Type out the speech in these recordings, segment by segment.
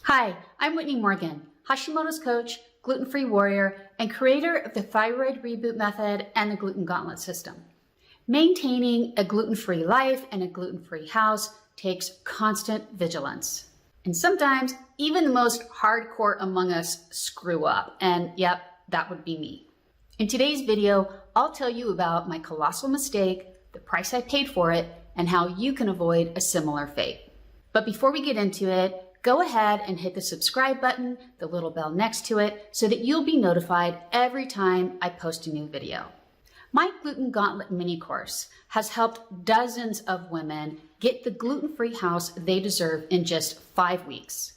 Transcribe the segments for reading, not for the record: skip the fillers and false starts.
Hi, I'm Whitney Morgan, Hashimoto's coach, gluten-free warrior, and creator of the Thyroid Reboot Method and the Gluten Gauntlet System. Maintaining a gluten-free life and a gluten-free house takes constant vigilance. And sometimes even the most hardcore among us screw up, and yep, that would be me. In today's video, I'll tell you about my colossal mistake, the price I paid for it, and how you can avoid a similar fate. But before we get into it, go ahead and hit the subscribe button, the little bell next to it, so that you'll be notified every time I post a new video. My Gluten Gauntlet mini course has helped dozens of women get the gluten-free house they deserve in just 5 weeks.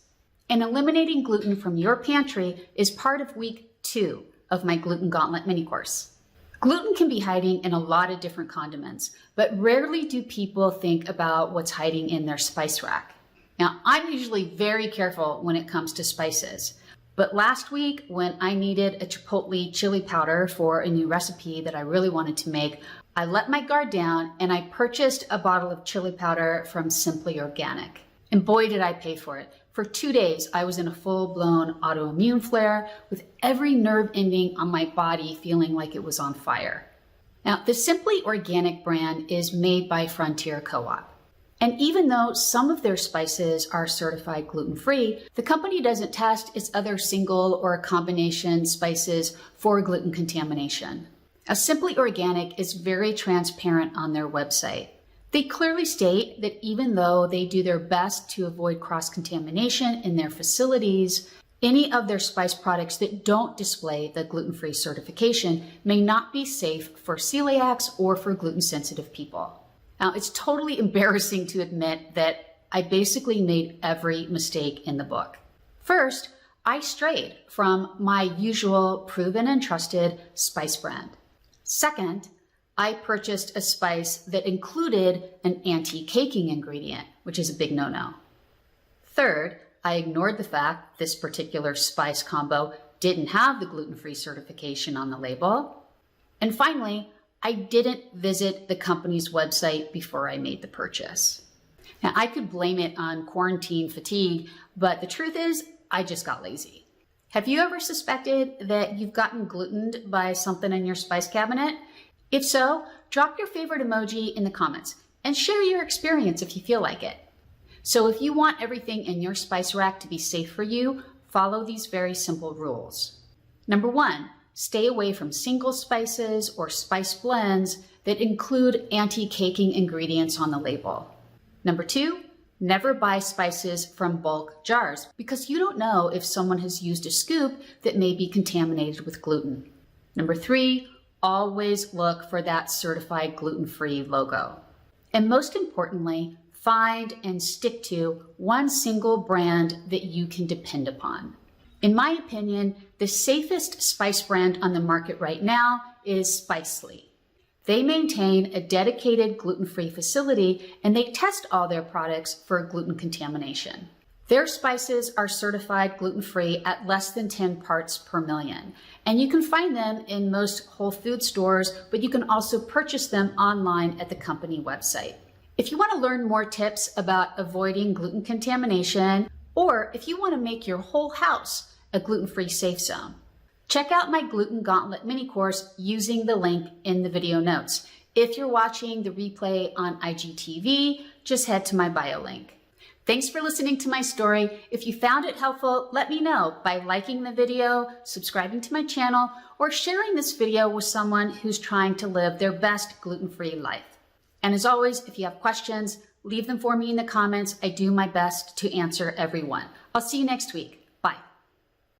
And eliminating gluten from your pantry is part of week 2 of my Gluten Gauntlet mini course. Gluten can be hiding in a lot of different condiments, but rarely do people think about what's hiding in their spice rack. Now, I'm usually very careful when it comes to spices, but last week when I needed a chipotle chili powder for a new recipe that I really wanted to make, I let my guard down and I purchased a bottle of chili powder from Simply Organic. And boy, did I pay for it. For 2 days, I was in a full-blown autoimmune flare with every nerve ending on my body feeling like it was on fire. Now, the Simply Organic brand is made by Frontier Co-op. And even though some of their spices are certified gluten-free, the company doesn't test its other single or combination spices for gluten contamination. Now, Simply Organic is very transparent on their website. They clearly state that even though they do their best to avoid cross-contamination in their facilities, any of their spice products that don't display the gluten-free certification may not be safe for celiacs or for gluten-sensitive people. Now, it's totally embarrassing to admit that I basically made every mistake in the book. First, I strayed from my usual proven and trusted spice brand. Second, I purchased a spice that included an anti-caking ingredient, which is a big no-no. Third, I ignored the fact this particular spice combo didn't have the gluten-free certification on the label. And finally, I didn't visit the company's website before I made the purchase. Now, I could blame it on quarantine fatigue, but the truth is, I just got lazy. Have you ever suspected that you've gotten glutened by something in your spice cabinet? If so, drop your favorite emoji in the comments and share your experience if you feel like it. So if you want everything in your spice rack to be safe for you, follow these very simple rules. Number 1, stay away from single spices or spice blends that include anti-caking ingredients on the label. Number 2, never buy spices from bulk jars because you don't know if someone has used a scoop that may be contaminated with gluten. Number 3, always look for that certified gluten-free logo. And most importantly, find and stick to one single brand that you can depend upon. In my opinion, the safest spice brand on the market right now is Spicely. They maintain a dedicated gluten-free facility and they test all their products for gluten contamination. Their spices are certified gluten-free at less than 10 parts per million. And you can find them in most Whole Food stores, but you can also purchase them online at the company website. If you want to learn more tips about avoiding gluten contamination, or if you want to make your whole house a gluten-free safe zone, check out my Gluten Gauntlet mini course using the link in the video notes. If you're watching the replay on IGTV, just head to my bio link. Thanks for listening to my story. If you found it helpful, let me know by liking the video, subscribing to my channel, or sharing this video with someone who's trying to live their best gluten-free life. And as always, if you have questions, leave them for me in the comments. I do my best to answer everyone. I'll see you next week.